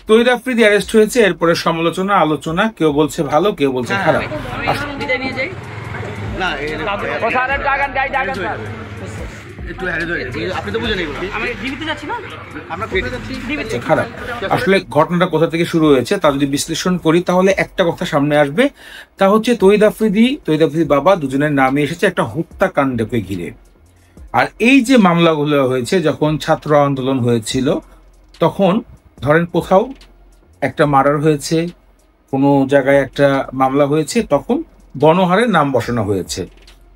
তহিদ Afridi arrest হয়েছে, এরপরে সমালোচনা আলোচনা, কেউ বলছে ভালো, কেউ বলছে খারাপ। খারাপ আসলে ঘটনাটা কোথা থেকে শুরু হয়েছে তা যদি বিশ্লেষণ করি তাহলে একটা কথা সামনে আসবে, তা হচ্ছে তহিদ আফ্রিদি বাবা দুজনের নামে এসেছে একটা হত্যাকাণ্ডকে ঘিরে। আর এই যে মামলাগুলো হয়েছে, যখন ছাত্র আন্দোলন হয়েছিল তখন ধরেন কোথাও একটা মার্ডার হয়েছে, কোনো জায়গায় একটা মামলা হয়েছে, তখন গণহারে নাম বসানো হয়েছে।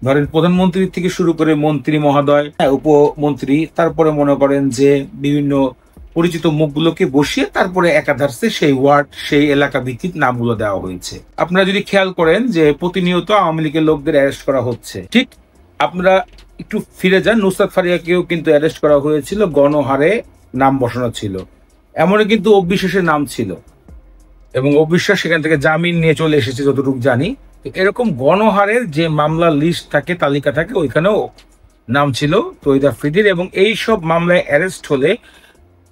ধরেন প্রধানমন্ত্রী থেকে শুরু করে মন্ত্রী মহোদয়, উপমন্ত্রী, তারপরে মনে করেন যে বিভিন্ন পরিচিত মুখগুলোকে বসিয়ে তারপরে একাধারে সেই ওয়ার্ড সেই এলাকা ভিত্তিক নামগুলো দেওয়া হয়েছে। আপনারা যদি খেয়াল করেন যে প্রতিনিয়ত আওয়ামী লীগের লোকদের অ্যারেস্ট করা হচ্ছে, ঠিক আপনারা একটু ফিরে যান, নুসরাত ফারিয়াকেও কিন্তু অ্যারেস্ট করা হয়েছিল, গণহারে নাম বসানো ছিল, এমনই কিন্তু অবিশ্বাসের নাম ছিল এবং অবিশ্বাস সেখান থেকে জামিন নিয়ে চলে এসেছে যতটুকু জানি। এরকম গণহারের যে মামলার লিস্ট থাকে, তালিকা থাকে, ওইখানেও নাম ছিল তহিদ আফ্রিদির। এবং এই সব মামলায় অ্যারেস্ট হলে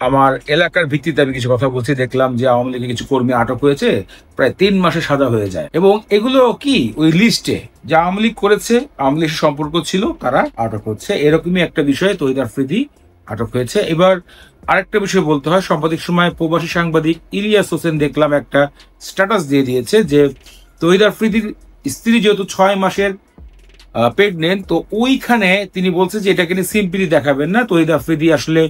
আমার এলাকার ভিত্তিতে আমি কিছু কথা বলছি, দেখলাম যে আওয়ামী লীগের কিছু কর্মী আটক হয়েছে, প্রায় 3 মাসে সাজা হয়ে যায়। এবং এগুলো কি ওই লিস্টে যে আওয়ামী লীগ করেছে, আওয়ামী লীগের সম্পর্ক ছিল, তারা আটক হচ্ছে। এরকমই একটা বিষয়ে তহিদ আফ্রিদি আটক হয়েছে। এবার আরেকটা বিষয় বলতে হয়, সাম্প্রতিক সময় প্রবাসী সাংবাদিক ইলিয়াস হোসেন দেখলাম একটা স্ট্যাটাস দিয়ে দিয়েছে যে তহিদ আফ্রিদির স্ত্রী যেহেতু 6 মাসের প্রেগনেন্ট, তো ওইখানে তিনি বলছে যে এটাকে নিয়ে সিম্পলি দেখাবেন না, তহিদ আফ্রিদি আসলে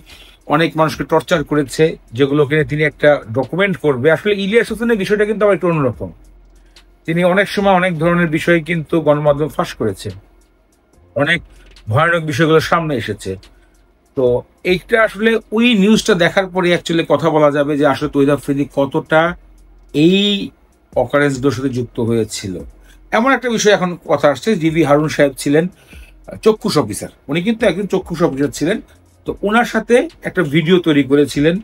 অনেক মানুষকে টর্চার করেছে, যেগুলোকে তিনি একটা ডকুমেন্ট করবে। আসলে ইলিয়াস হোসেনের বিষয়টা কিন্তু আবার একটু অন্যরকম, তিনি অনেক সময় অনেক ধরনের বিষয় কিন্তু গণমাধ্যম ফাঁস করেছে, অনেক ভয়ানক বিষয়গুলো সামনে এসেছে। তো এইটা আসলে ওই নিউজটা দেখার পরে অ্যাকচুয়ালি কথা বলা যাবে যে আসলে তহিদ আফ্রিদি কতটা এই অকারেন্সগুলোর সাথে যুক্ত হয়েছিল। এমন একটা বিষয় এখন কথা আসছে, জিবি হারুন সাহেব ছিলেন চক্ষুষ অফিসার, উনি কিন্তু একজন চক্ষুষ অফিসার ছিলেন, তো ওনার সাথে একটা ভিডিও তৈরি করেছিলেন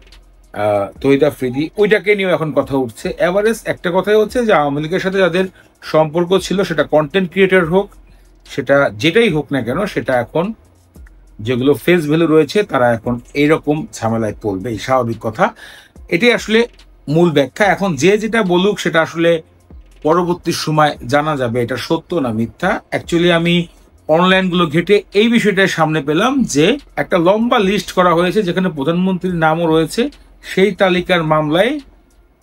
তহিদ আফ্রিদি, ওইটাকে নিয়েও এখন কথা উঠছে। এভারেজ একটা কথাই হচ্ছে যে আওয়ামী লীগের সাথে যাদের সম্পর্ক ছিল, সেটা কন্টেন্ট ক্রিয়েটর হোক, সেটা যেটাই হোক না কেন, সেটা এখন যেগুলো ফেস ভ্যালু রয়েছে তারা এখন এইরকম ঝামেলায় পড়বে, এই স্বাভাবিক কথা। এটাই আসলে মূল ব্যাখ্যা। এখন যে যেটা বলুক সেটা আসলে পরবর্তী সময় জানা যাবে এটা সত্য না মিথ্যা। অ্যাকচুয়ালি আমি অনলাইনগুলো ঘেটে এই বিষয়টা সামনে পেলাম যে একটা লম্বা লিস্ট করা হয়েছে যেখানে প্রধানমন্ত্রীর নামও রয়েছে, সেই তালিকার মামলায়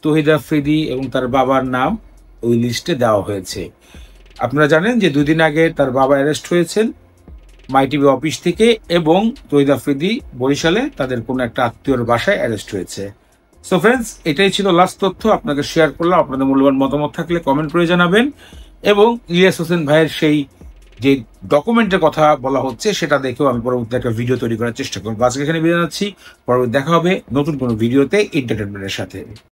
তহিদ আফ্রিদি এবং তার বাবার নাম ওই লিস্টে দেওয়া হয়েছে। আপনারা জানেন যে 2 দিন আগে তার বাবা অ্যারেস্ট হয়েছেন মাইটিভি অফিস থেকে, এবং তহিদ আফ্রিদি বরিশালে তাদের কোনো একটা আত্মীয়র বাসায় অ্যারেস্ট হয়েছে। সো ফ্রেন্ডস, এটাই ছিল লাস্ট তথ্য, আপনাকে শেয়ার করলাম। আপনাদের মূল্যবান মতামত থাকলে কমেন্ট করে জানাবেন, এবং ইলিয়াস হোসেন ভাইয়ের সেই যে ডকুমেন্টের কথা বলা হচ্ছে সেটা দেখেও আমি পরবর্তী একটা ভিডিও তৈরি করার চেষ্টা করবো। আজকে এখানে বিদায় নিচ্ছি, পরবর্তী দেখা হবে নতুন কোনো ভিডিওতে এন্টারটেনমেন্টের সাথে।